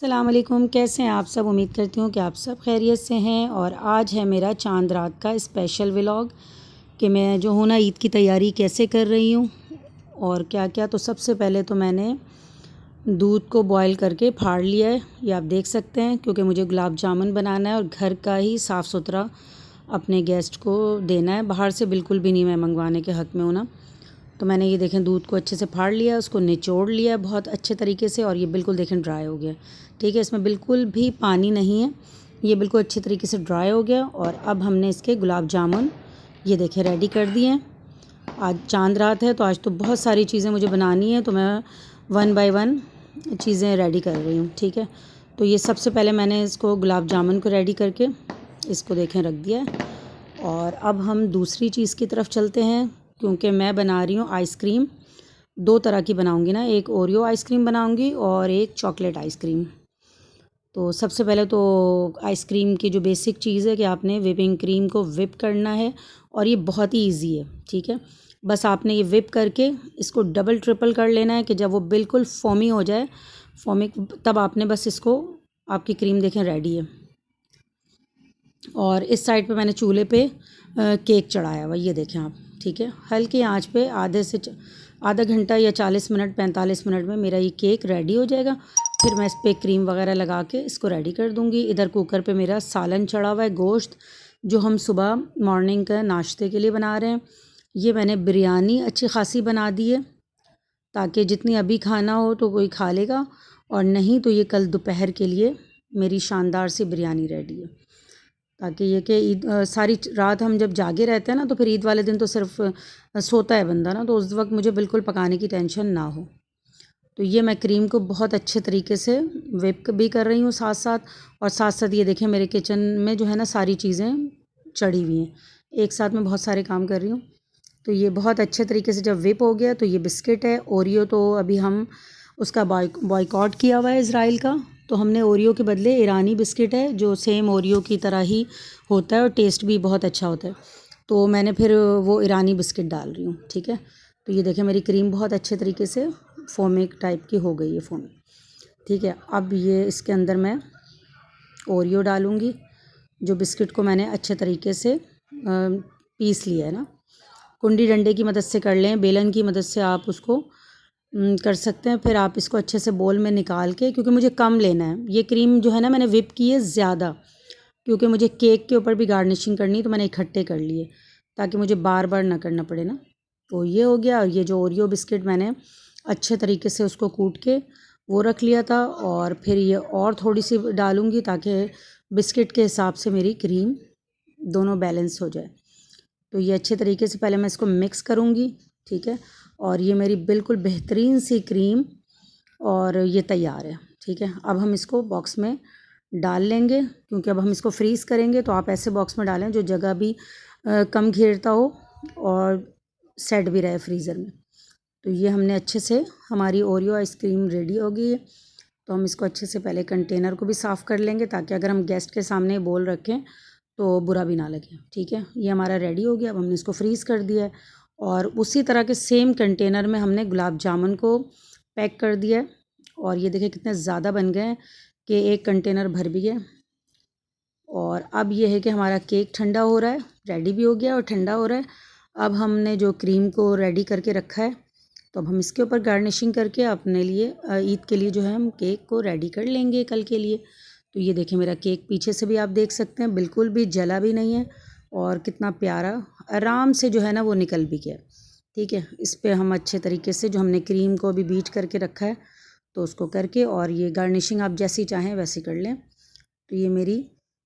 अस्सलाम वालेकुम, कैसे हैं आप सब। उम्मीद करती हूँ कि आप सब खैरियत से हैं। और आज है मेरा चांद रात का स्पेशल व्लॉग कि मैं जो हूँ ना ईद की तैयारी कैसे कर रही हूँ और क्या क्या। तो सबसे पहले तो मैंने दूध को बॉईल करके फाड़ लिया है, ये आप देख सकते हैं, क्योंकि मुझे गुलाब जामुन बनाना है और घर का ही साफ़ सुथरा अपने गेस्ट को देना है। बाहर से बिल्कुल भी नहीं मैं मंगवाने के हक़ में हूँ ना। तो मैंने ये देखें दूध को अच्छे से फाड़ लिया, उसको निचोड़ लिया बहुत अच्छे तरीके से, और ये बिल्कुल देखें ड्राई हो गया। ठीक है, इसमें बिल्कुल भी पानी नहीं है, ये बिल्कुल अच्छे तरीके से ड्राई हो गया। और अब हमने इसके गुलाब जामुन ये देखें रेडी कर दिए हैं। आज चांद रात है तो आज तो बहुत सारी चीज़ें मुझे बनानी है, तो मैं 1 बाय 1 चीज़ें रेडी कर रही हूँ। ठीक है, तो ये सबसे पहले मैंने इसको गुलाब जामुन को रेडी करके इसको देखें रख दिया है। और अब हम दूसरी चीज़ की तरफ चलते हैं, क्योंकि मैं बना रही हूँ आइसक्रीम। 2 तरह की बनाऊँगी ना, एक ओरियो आइसक्रीम बनाऊँगी और एक चॉकलेट आइसक्रीम। तो सबसे पहले तो आइसक्रीम की जो बेसिक चीज़ है कि आपने व्हिपिंग क्रीम को व्हिप करना है, और ये बहुत ही ईजी है। ठीक है, बस आपने ये व्हिप करके इसको डबल ट्रिपल कर लेना है कि जब वो बिल्कुल फोमी हो जाए, फोमी, तब आपने बस इसको, आपकी क्रीम देखें रेडी है। और इस साइड पे मैंने चूल्हे पे केक चढ़ाया हुआ, ये देखें आप। ठीक है, हल्की आंच पे आधा घंटा या 40 मिनट 45 मिनट में मेरा ये केक रेडी हो जाएगा। फिर मैं इस पर क्रीम वगैरह लगा के इसको रेडी कर दूँगी। इधर कुकर पे मेरा सालन चढ़ा हुआ है, गोश्त जो हम सुबह मॉर्निंग का नाश्ते के लिए बना रहे हैं। ये मैंने बिरयानी अच्छी खासी बना दी है, ताकि जितनी अभी खाना हो तो कोई खा लेगा, और नहीं तो ये कल दोपहर के लिए मेरी शानदार सी बिरयानी रेडी है। ताकि ये कि ईद सारी रात हम जब जागे रहते हैं ना, तो फिर ईद वाले दिन तो सिर्फ सोता है बंदा ना, तो उस वक्त मुझे बिल्कुल पकाने की टेंशन ना हो। तो ये मैं क्रीम को बहुत अच्छे तरीके से व्हिप भी कर रही हूँ साथ साथ, और साथ साथ ये देखें मेरे किचन में जो है ना सारी चीज़ें चढ़ी हुई हैं, एक साथ में बहुत सारे काम कर रही हूँ। तो ये बहुत अच्छे तरीके से जब व्हिप हो गया, तो ये बिस्किट है ओरियो, तो अभी हम उसका बॉयकॉट किया हुआ है इज़राइल का। तो हमने ओरियो के बदले ईरानी बिस्किट है, जो सेम ओरियो की तरह ही होता है और टेस्ट भी बहुत अच्छा होता है, तो मैंने फिर वो ईरानी बिस्किट डाल रही हूँ। ठीक है, तो ये देखें मेरी क्रीम बहुत अच्छे तरीके से फोमिक टाइप की हो गई है, फोमी। ठीक है, अब ये इसके अंदर मैं ओरियो डालूँगी, जो बिस्किट को मैंने अच्छे तरीके से पीस लिया है ना। कुंडी डंडे की मदद से कर लें, बेलन की मदद से आप उसको कर सकते हैं। फिर आप इसको अच्छे से बोल में निकाल के, क्योंकि मुझे कम लेना है, ये क्रीम जो है ना मैंने व्हिप की है ज़्यादा, क्योंकि मुझे केक के ऊपर भी गार्निशिंग करनी, तो मैंने इकट्ठे कर लिए ताकि मुझे बार बार ना करना पड़े ना। तो ये हो गया। और ये जो ओरियो बिस्किट मैंने अच्छे तरीके से उसको कूट के वो रख लिया था, और फिर ये और थोड़ी सी डालूँगी ताकि बिस्किट के हिसाब से मेरी क्रीम दोनों बैलेंस हो जाए। तो ये अच्छे तरीके से पहले मैं इसको मिक्स करूँगी। ठीक है, और ये मेरी बिल्कुल बेहतरीन सी क्रीम और ये तैयार है। ठीक है, अब हम इसको बॉक्स में डाल लेंगे, क्योंकि अब हम इसको फ्रीज़ करेंगे, तो आप ऐसे बॉक्स में डालें जो जगह भी कम घेरता हो और सेट भी रहे फ्रीज़र में। तो ये हमने अच्छे से, हमारी ओरियो आइसक्रीम रेडी हो गई है। तो हम इसको अच्छे से पहले कंटेनर को भी साफ़ कर लेंगे, ताकि अगर हम गेस्ट के सामने बोल रखें तो बुरा भी ना लगे। ठीक है, ये हमारा रेडी हो गया। अब हमने इसको फ्रीज़ कर दिया है, और उसी तरह के सेम कंटेनर में हमने गुलाब जामुन को पैक कर दिया है। और ये देखिए कितने ज़्यादा बन गए हैं कि एक कंटेनर भर भी गया। और अब ये है कि हमारा केक ठंडा हो रहा है, रेडी भी हो गया और ठंडा हो रहा है। अब हमने जो क्रीम को रेडी करके रखा है, तो अब हम इसके ऊपर गार्निशिंग करके अपने लिए ईद के लिए जो है हम केक को रेडी कर लेंगे कल के लिए। तो ये देखिए मेरा केक पीछे से भी आप देख सकते हैं, बिल्कुल भी जला भी नहीं है, और कितना प्यारा आराम से जो है ना वो निकल भी गया। ठीक है, इस पे हम अच्छे तरीके से जो हमने क्रीम को भी बीट करके रखा है, तो उसको करके, और ये गार्निशिंग आप जैसी चाहें वैसी कर लें। तो ये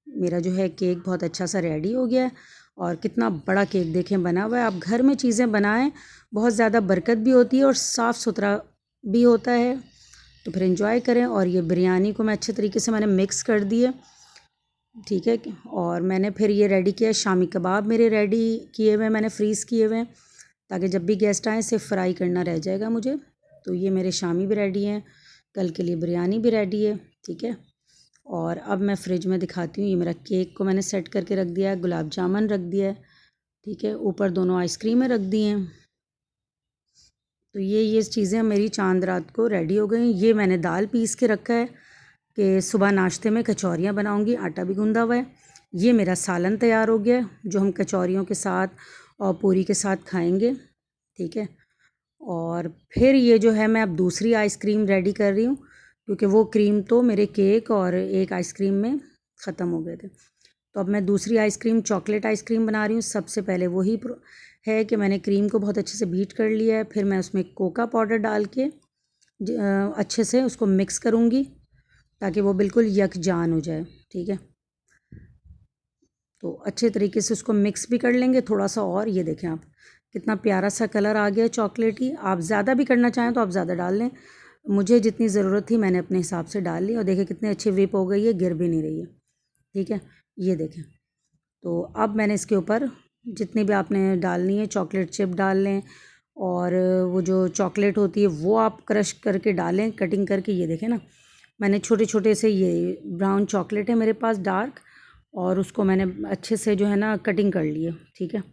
मेरा जो है केक बहुत अच्छा सा रेडी हो गया है। और कितना बड़ा केक देखें बना हुआ है। आप घर में चीज़ें बनाएं, बहुत ज़्यादा बरकत भी होती है और साफ़ सुथरा भी होता है, तो फिर एंजॉय करें। और ये बिरयानी को मैं अच्छे तरीके से मैंने मिक्स कर दी है। ठीक है, और मैंने फिर ये रेडी किया, शामी कबाब मेरे रेडी किए हुए मैंने फ्रीज़ किए हुए हैं, ताकि जब भी गेस्ट आएँ सिर्फ फ्राई करना रह जाएगा मुझे। तो ये मेरे शामी भी रेडी हैं, कल के लिए बिरयानी भी रेडी है। ठीक है, और अब मैं फ्रिज में दिखाती हूँ। ये मेरा केक को मैंने सेट करके रख दिया है, गुलाब जामुन रख दिया है। ठीक है, ऊपर दोनों आइसक्रीमें रख दी हैं। तो ये चीज़ें मेरी चांद रात को रेडी हो गई। ये मैंने दाल पीस के रखा है, कि सुबह नाश्ते में कचौरियाँ बनाऊँगी, आटा भी गूँधा हुआ है। ये मेरा सालन तैयार हो गया है जो हम कचौरियों के साथ और पूरी के साथ खाएँगे, ठीक है। और फिर ये जो है मैं अब दूसरी आइसक्रीम रेडी कर रही हूँ, क्योंकि वो क्रीम तो मेरे केक और एक आइसक्रीम में ख़त्म हो गए थे। तो अब मैं दूसरी आइसक्रीम चॉकलेट आइसक्रीम बना रही हूँ। सबसे पहले वही है कि मैंने क्रीम को बहुत अच्छे से बीट कर लिया है। फिर मैं उसमें कोका पाउडर डाल के अच्छे से उसको मिक्स करूँगी ताकि वो बिल्कुल यकजान हो जाए, ठीक है। तो अच्छे तरीके से उसको मिक्स भी कर लेंगे थोड़ा सा। और ये देखें आप, कितना प्यारा सा कलर आ गया चॉकलेटी। आप ज़्यादा भी करना चाहें तो आप ज़्यादा डाल लें। मुझे जितनी ज़रूरत थी मैंने अपने हिसाब से डाल ली। और देखें कितने अच्छे विप हो गई है, गिर भी नहीं रही है, ठीक है। ये देखें। तो अब मैंने इसके ऊपर जितनी भी आपने डालनी है चॉकलेट चिप डाल लें, और वो जो चॉकलेट होती है वो आप क्रश करके डालें, कटिंग करके। ये देखें ना, मैंने छोटे छोटे से, ये ब्राउन चॉकलेट है मेरे पास डार्क, और उसको मैंने अच्छे से जो है ना कटिंग कर लिए, ठीक है।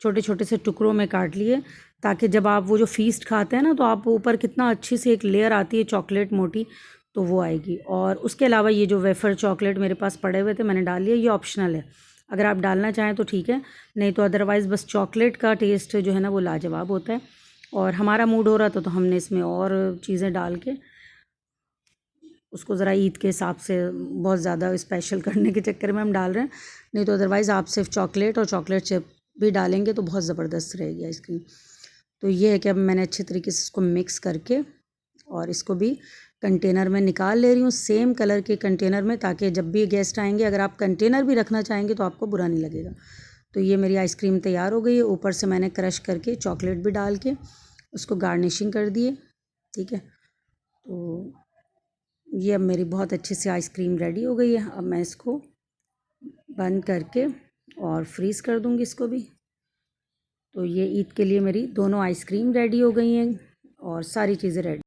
छोटे छोटे से टुकड़ों में काट लिए ताकि जब आप वो जो फीस्ट खाते हैं ना तो आप ऊपर कितना अच्छी सी एक लेयर आती है चॉकलेट मोटी, तो वो आएगी। और उसके अलावा ये जो वेफर चॉकलेट मेरे पास पड़े हुए थे मैंने डाल लिए। ये ऑप्शनल है, अगर आप डालना चाहें तो ठीक है, नहीं तो अदरवाइज़ बस चॉकलेट का टेस्ट जो है ना वो लाजवाब होता है। और हमारा मूड हो रहा था तो हमने इसमें और चीज़ें डाल के उसको ज़रा ईद के हिसाब से बहुत ज़्यादा स्पेशल करने के चक्कर में हम डाल रहे हैं, नहीं तो अदरवाइज़ आप सिर्फ चॉकलेट और चॉकलेट चिप भी डालेंगे तो बहुत ज़बरदस्त रहेगी आइसक्रीम। तो ये है कि अब मैंने अच्छे तरीके से इसको मिक्स करके और इसको भी कंटेनर में निकाल ले रही हूँ, सेम कलर के कंटेनर में, ताकि जब भी गेस्ट आएंगे अगर आप कंटेनर भी रखना चाहेंगे तो आपको बुरा नहीं लगेगा। तो ये मेरी आइसक्रीम तैयार हो गई है। ऊपर से मैंने क्रश करके चॉकलेट भी डाल के उसको गार्निशिंग कर दिए, ठीक है। तो ये अब मेरी बहुत अच्छे से आइसक्रीम रेडी हो गई है। अब मैं इसको बंद करके और फ्रीज़ कर दूँगी इसको भी। तो ये ईद के लिए मेरी दोनों आइसक्रीम रेडी हो गई हैं और सारी चीज़ें रेडी।